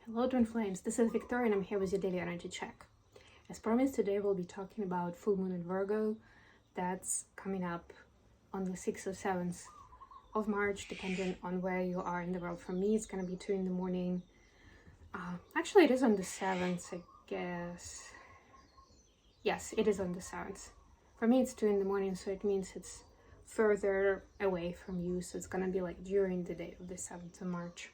Hello Twin Flames, this is Victoria and I'm here with your daily energy check. As promised, today we'll be talking about full moon in Virgo. That's coming up on the 6th or 7th of March, depending on where you are in the world. For me, it's gonna be 2 in the morning. Actually, it is on the 7th, I guess. Yes, it is on the 7th. For me, it's 2 in the morning, so it means it's further away from you. So it's gonna be like during the day of the 7th of March.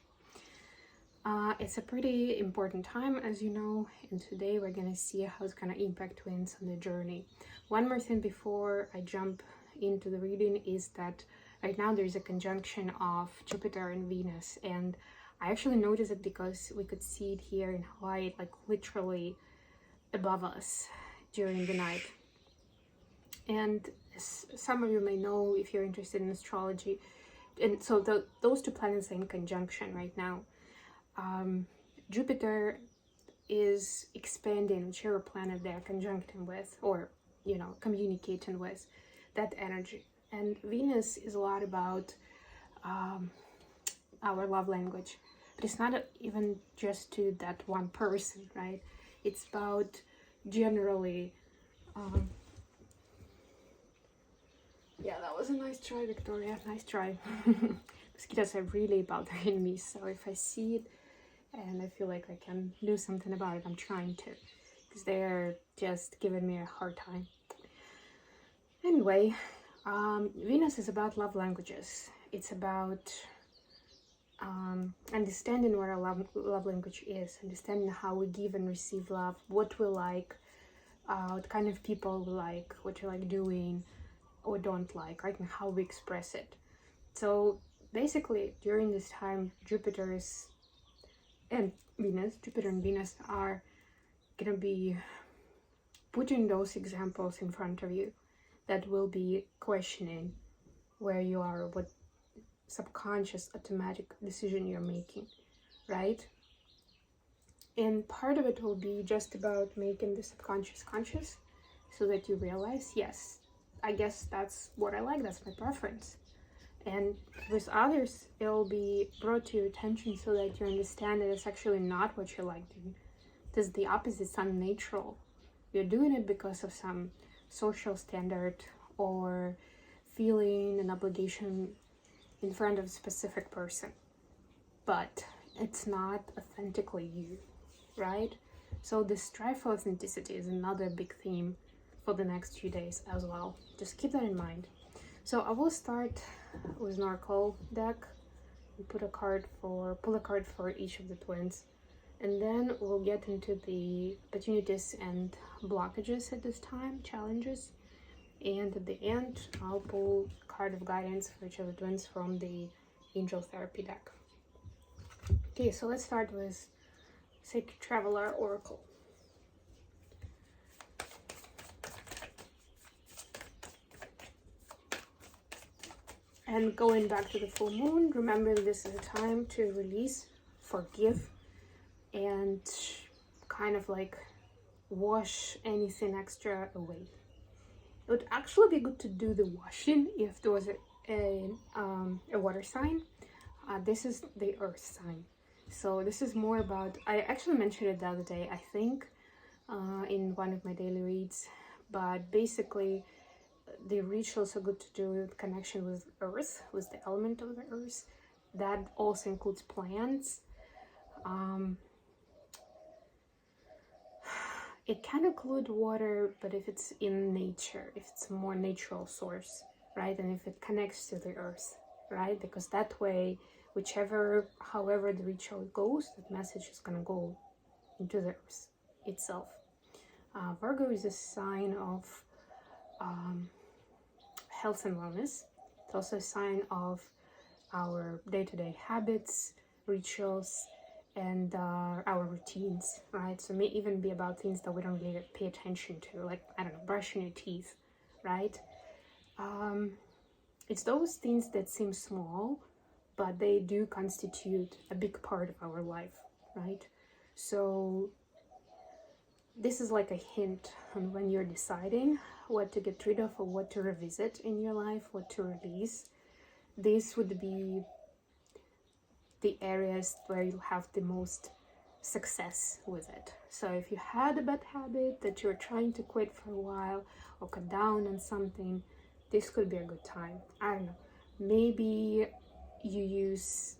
It's a pretty important time, as you know, and today we're gonna see how it's gonna impact twins on the journey. One more thing before I jump into the reading is that right now there's a conjunction of Jupiter and Venus, and I actually noticed it because we could see it here in Hawaii, like literally above us during the night. And as some of you may know, if you're interested in astrology, and so those two planets are in conjunction right now. Jupiter is expanding whichever planet they're conjuncting with, or communicating with, that energy. And Venus is a lot about our love language, but it's not even just to that one person, right? It's about generally yeah, that was a nice try, Victoria, nice try. Mosquitoes are really bothering me, so if I see it and I feel like I can do something about it, I'm trying to, because they're just giving me a hard time. Anyway, Venus is about love languages. It's about understanding what our love language is, understanding how we give and receive love, what we like, what kind of people we like, what you like doing or don't like, right, and how we express it. So basically, during this time, Jupiter and Venus are gonna be putting those examples in front of you that will be questioning where you are, what subconscious automatic decision you're making, right? And part of it will be just about making the subconscious conscious, so that you realize, yes, I guess that's what I like, that's my preference. And with others, it'll be brought to your attention so that you understand that it's actually not what you like doing. It's the opposite, it's unnatural. You're doing it because of some social standard or feeling an obligation in front of a specific person. But it's not authentically you, right? So the strive for authenticity is another big theme for the next few days as well. Just keep that in mind. So I will start with an oracle deck and pull a card for each of the twins, and then we'll get into the opportunities and blockages at this time, challenges, and at the end I'll pull a card of guidance for each of the twins from the Angel Therapy deck. Okay, so let's start with Sacred Traveler Oracle. And going back to the full moon, remember this is a time to release, forgive, and kind of like wash anything extra away. It would actually be good to do the washing if there was a water sign. This is the earth sign. So this is more about, I actually mentioned it the other day, I think, in one of my daily reads, but basically, the rituals are good to do with connection with earth, with the element of the earth. That also includes plants. It can include water, but if it's in nature, if it's a more natural source, right? And if it connects to the earth, right? Because that way, however the ritual goes, that message is gonna go into the earth itself. Virgo is a sign of health and wellness. It's also a sign of our day-to-day habits, rituals, and our routines, right? So it may even be about things that we don't really pay attention to, like, I don't know, brushing your teeth, right? It's those things that seem small, but they do constitute a big part of our life, right? So this is like a hint on when you're deciding what to get rid of or what to revisit in your life, what to release. This would be the areas where you have the most success with it. So if you had a bad habit that you're trying to quit for a while or cut down on something, this could be a good time. I don't know. Maybe you use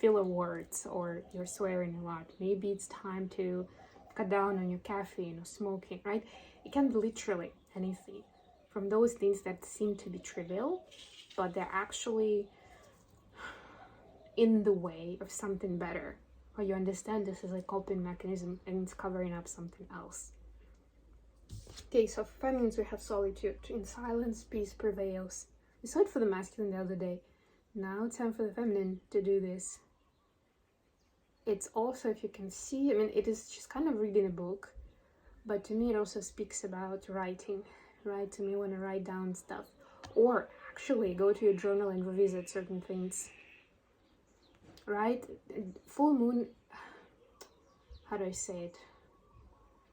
filler words or you're swearing a lot. Maybe it's time to cut down on your caffeine or smoking, right? It can be literally anything. From those things that seem to be trivial, but they're actually in the way of something better. Or you understand this is a coping mechanism and it's covering up something else. Okay, so for feminines we have solitude. In silence, peace prevails. We saw it for the masculine the other day. Now it's time for the feminine to do this. It's also, if you can see, I mean, it is just kind of reading a book, but to me it also speaks about writing, right? To me, when I write down stuff, or actually go to your journal and revisit certain things, right? Full moon, how do I say it?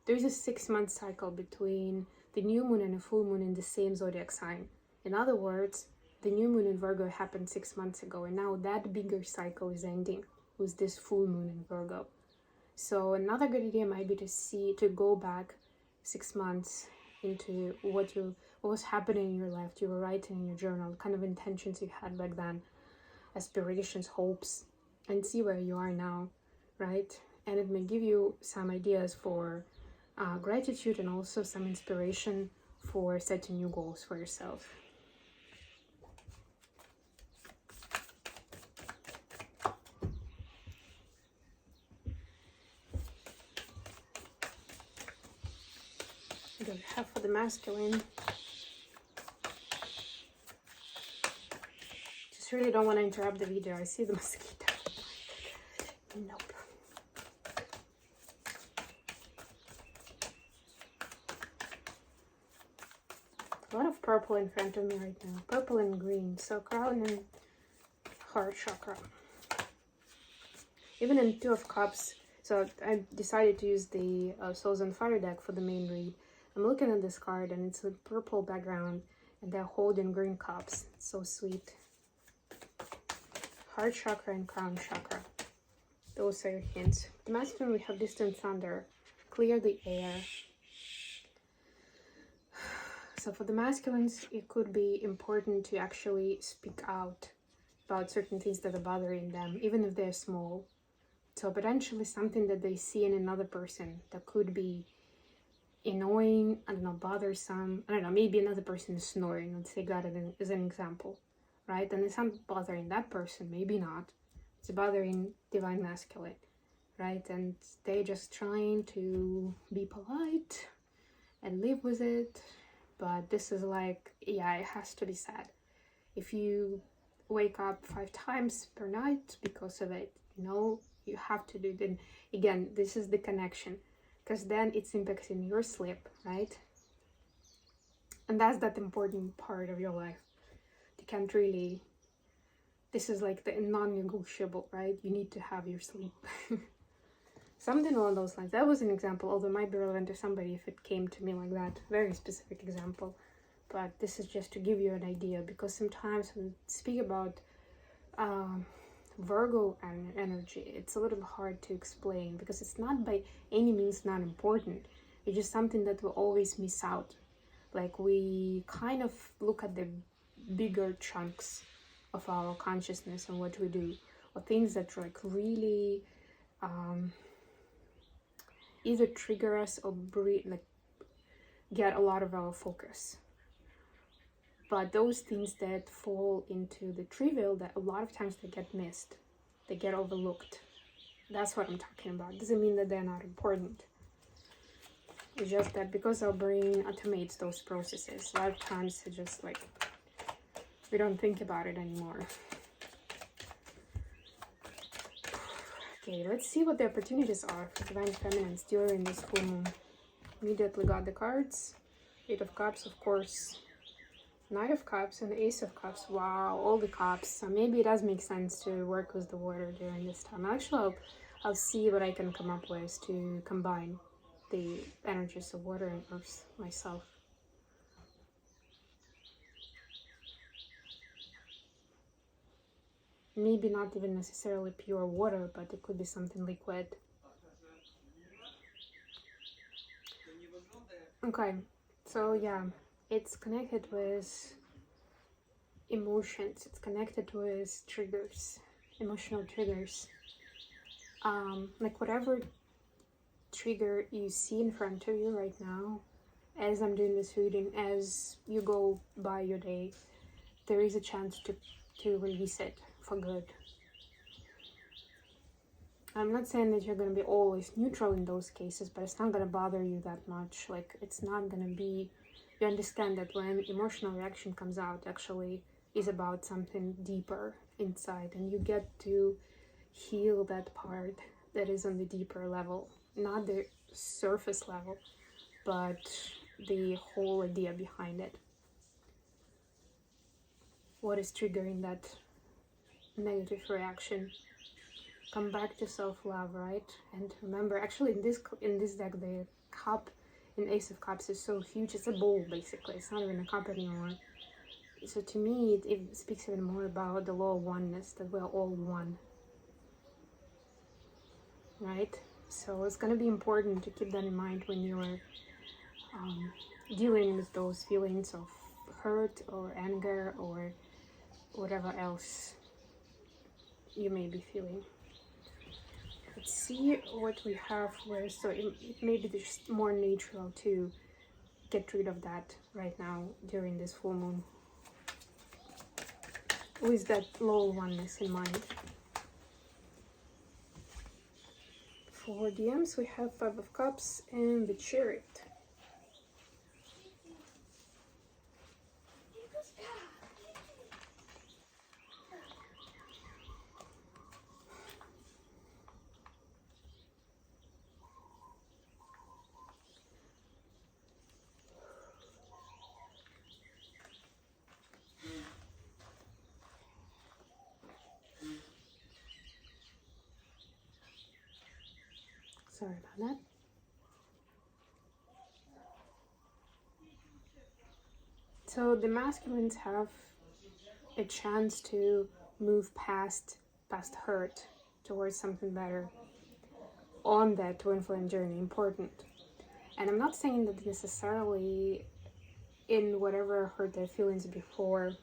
There's a 6-month cycle between the new moon and a full moon in the same zodiac sign. In other words, the new moon in Virgo happened 6 months ago, and now that bigger cycle is ending with this full moon in Virgo. So another good idea might be to go back 6 months into what was happening in your life. You were writing in your journal, the kind of intentions you had back then, aspirations, hopes, and see where you are now, right? And it may give you some ideas for gratitude and also some inspiration for setting new goals for yourself. We have for the masculine. Just really don't want to interrupt the video. I see the mosquito. Nope. A lot of purple in front of me right now. Purple and green. So crown and heart chakra. Even in Two of Cups. So I decided to use the Souls on Fire deck for the main read. I'm looking at this card and it's a purple background and they're holding green cups. It's so sweet. Heart chakra and crown chakra. Those are your hints. The masculine, we have distant thunder. Clear the air. So for the masculines, it could be important to actually speak out about certain things that are bothering them, even if they're small. So potentially something that they see in another person that could be annoying, I don't know, bothersome. I don't know, maybe another person is snoring. Let's take that as an example, right? And it's not bothering that person, maybe not. It's bothering divine masculine, right? And they're just trying to be polite and live with it. But this is like, yeah, it has to be said. If you wake up 5 times per night because of it, you have to do it. And again, this is the connection, because then it's impacting your sleep, right? And that's that important part of your life. You can't really, this is like the non-negotiable, right? You need to have your sleep. Something along those lines. That was an example, although it might be relevant to somebody if it came to me like that. Very specific example. But this is just to give you an idea, because sometimes when we speak about Virgo and energy, it's a little hard to explain, because it's not by any means not important. It's just something that we always miss out. Like, we kind of look at the bigger chunks of our consciousness and what we do, or things that like really either trigger us or get a lot of our focus. But those things that fall into the trivial, that a lot of times they get missed, they get overlooked. That's what I'm talking about. Doesn't mean that they're not important. It's just that because our brain automates those processes, a lot of times it's just like we don't think about it anymore. Okay, let's see what the opportunities are for divine feminines during this full moon. Immediately got the cards. 8 of Cups, of course. Knight of Cups and Ace of Cups. Wow, all the cups. So maybe it does make sense to work with the water during this time. Actually, I'll see what I can come up with to combine the energies of water and earth myself. Maybe not even necessarily pure water, but it could be something liquid. Okay, so yeah, it's connected with emotions. It's connected with triggers, emotional triggers. Like whatever trigger you see in front of you right now, as I'm doing this reading, as you go by your day, there is a chance to release it for good. I'm not saying that you're going to be always neutral in those cases, but it's not going to bother you that much. Like, it's not going to be... You understand that when emotional reaction comes out, actually is about something deeper inside, and you get to heal that part that is on the deeper level. Not the surface level, but the whole idea behind it. What is triggering that negative reaction? Come back to self-love, right? And remember, actually in this deck, the cup in Ace of Cups is so huge. It's a bowl, basically. It's not even a cup anymore. So to me, it speaks even more about the law of oneness, that we're all one, right? So it's going to be important to keep that in mind when you're dealing with those feelings of hurt or anger or whatever else you may be feeling. Let's see what we have where, so it may be just more natural to get rid of that right now during this full moon, with that low oneness in mind. For DMs, we have Five of Cups and the Chariot. Sorry about that. So the masculines have a chance to move past hurt towards something better on that twin flame journey. Important. And I'm not saying that necessarily in whatever hurt their feelings before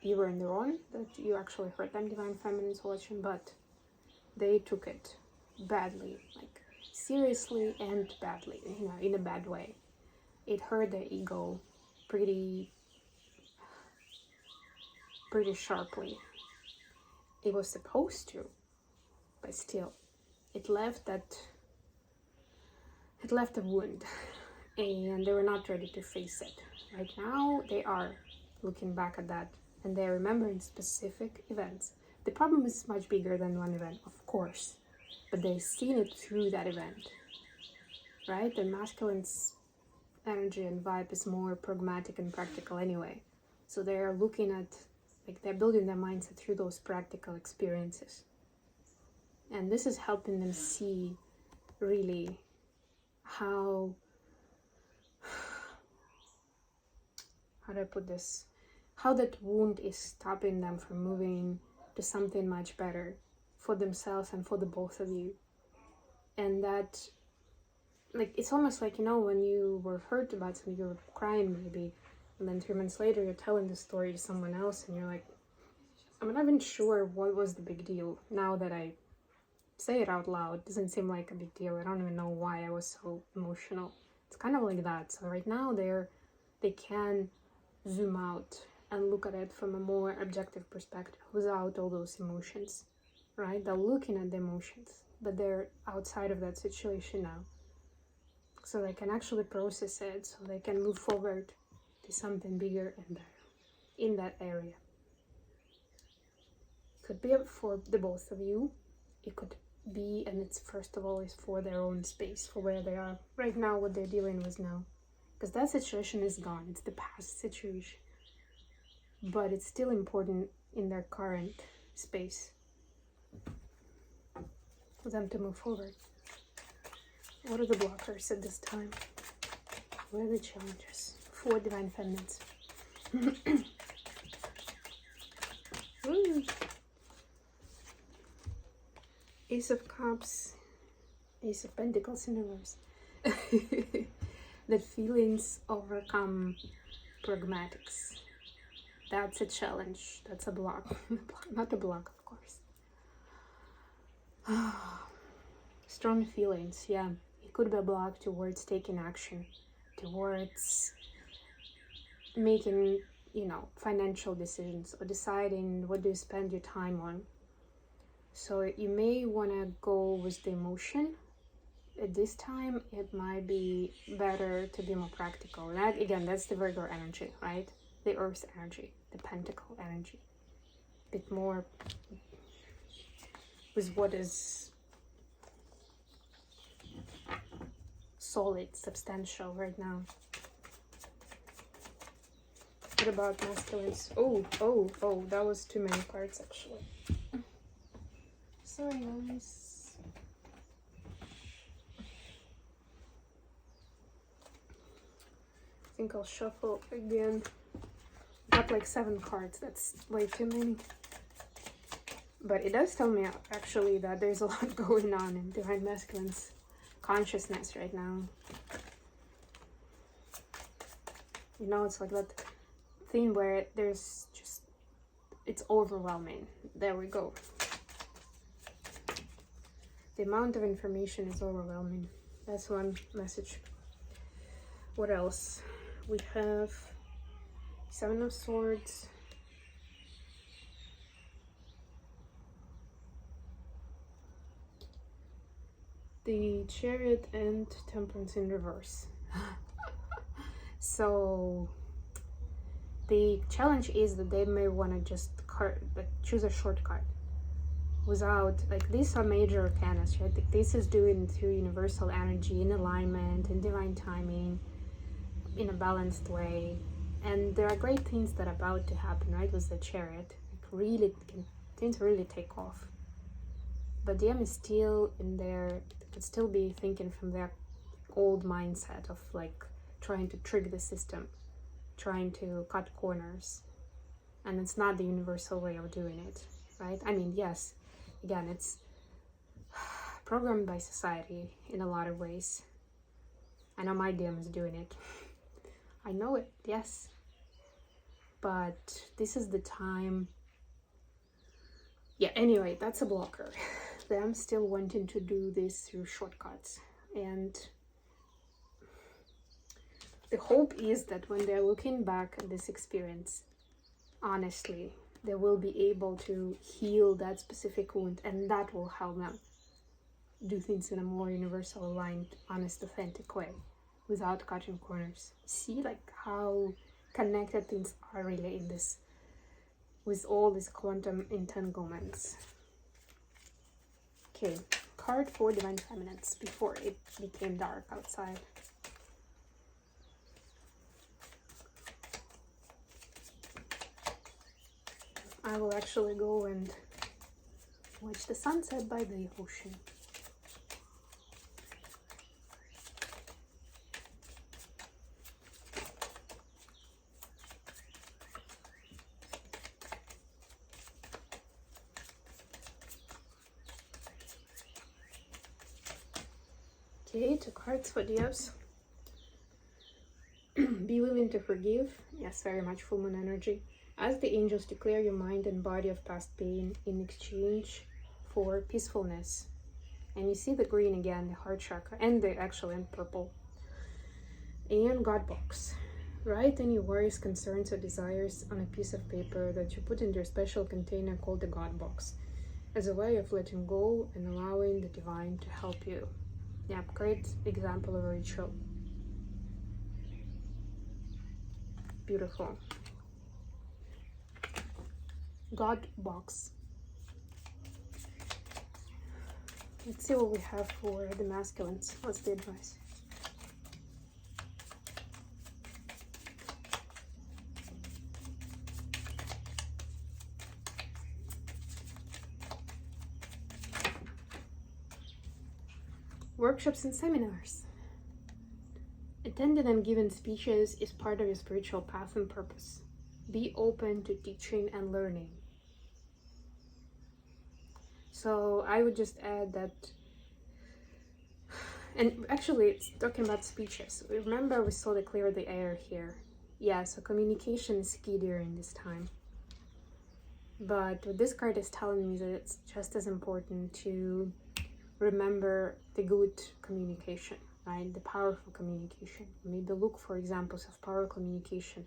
you were in the wrong, that you actually hurt them, Divine Feminines watching, but they took it badly, like seriously and badly, you know, in a bad way. It hurt their ego pretty sharply. It was supposed to, but still, it left a wound, and they were not ready to face it. Right now, they are looking back at that, and they're remembering specific events. The problem is much bigger than one event, of course, but they've seen it through that event, right? The masculine's energy and vibe is more pragmatic and practical anyway. So they're looking at, like, they're building their mindset through those practical experiences. And this is helping them see really how do I put this? How that wound is stopping them from moving to something much better for themselves and for the both of you. And that, like, it's almost like, you know, when you were hurt about something, you were crying maybe, and then 3 months later you're telling the story to someone else and you're like, I'm not even sure what was the big deal. Now that I say it out loud, it doesn't seem like a big deal. I don't even know why I was so emotional. It's kind of like that. So right now they can zoom out and look at it from a more objective perspective without all those emotions, right? They're looking at the emotions, but they're outside of that situation now. So they can actually process it, so they can move forward to something bigger and better in that area. Could be for the both of you. It could be, and it's first of all is for their own space, for where they are right now, what they're dealing with now. Because that situation is gone. It's the past situation. But it's still important in their current space for them to move forward. What are the blockers at this time? What are the challenges for Divine Feminines? Ace of Cups, Ace of Pentacles in reverse. That feelings overcome pragmatics. That's a challenge. That's a block. Not a block, of course. Strong feelings, yeah. It could be a block towards taking action, towards making, financial decisions, or deciding what do you spend your time on. So you may want to go with the emotion. At this time, it might be better to be more practical. That, again, that's the Virgo energy, right? The Earth energy, the Pentacle energy. A bit more with what is solid, substantial right now. What about masculines? Oh, that was too many cards, actually. Sorry, guys. I think I'll shuffle again. Got like 7 cards. That's way too many. But it does tell me, actually, that there's a lot going on in Divine Masculine's consciousness right now. It's like that thing where there's just, it's overwhelming. There we go. The amount of information is overwhelming. That's one message. What else? We have 7 of Swords. The Chariot and Temperance in reverse. So the challenge is that they may want to just choose a shortcut without, these are major arcanas, right? This is doing through universal energy, in alignment, in divine timing, in a balanced way. And there are great things that are about to happen, right, with the Chariot. Things really take off. But DM is still in there. They could still be thinking from their old mindset of trying to trick the system, trying to cut corners. And it's not the universal way of doing it, right? I mean, yes, again, it's programmed by society in a lot of ways. I know my DM is doing it. I know it, yes. But this is the time. Yeah, anyway, that's a blocker. Them still wanting to do this through shortcuts. And the hope is that when they're looking back at this experience, honestly, they will be able to heal that specific wound, and that will help them do things in a more universal, aligned, honest, authentic way without cutting corners. See how connected things are really in this, with all these quantum entanglements. Okay, card for Divine Feminines before it became dark outside. I will actually go and watch the sunset by the ocean. Okay, 2 cards for Dios. Be willing to forgive. Yes, very much full moon energy. Ask the angels to clear your mind and body of past pain in exchange for peacefulness. And you see the green again, the heart chakra, and the actual and purple. And God box. Write any worries, concerns, or desires on a piece of paper that you put into a special container called the God box, as a way of letting go and allowing the divine to help you. Yeah, great example of a ritual. Beautiful. God box. Let's see what we have for the masculines. What's the advice? Workshops and seminars. Attending and giving speeches is part of your spiritual path and purpose. Be open to teaching and learning. So I would just add that, and actually it's talking about speeches. Remember we saw the clear the air here. Yeah, so communication is key during this time. But what this card is telling me is that it's just as important to remember the good communication, right? The powerful communication. Maybe look for examples of power communication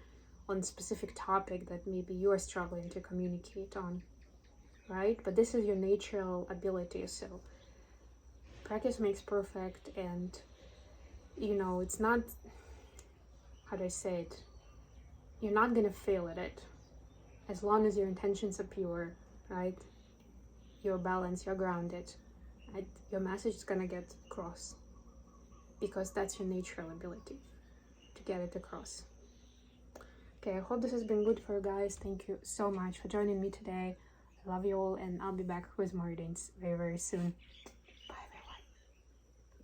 on a specific topic that maybe you are struggling to communicate on, right? But this is your natural ability, so practice makes perfect, and you know, it's not, how do I say it, you're not gonna fail at it as long as your intentions are pure, right? You're balanced, you're grounded, right? Your message is gonna get across because that's your natural ability to get it across. Okay, I hope this has been good for you guys. Thank you so much for joining me today. I love you all, and I'll be back with more readings very, very soon.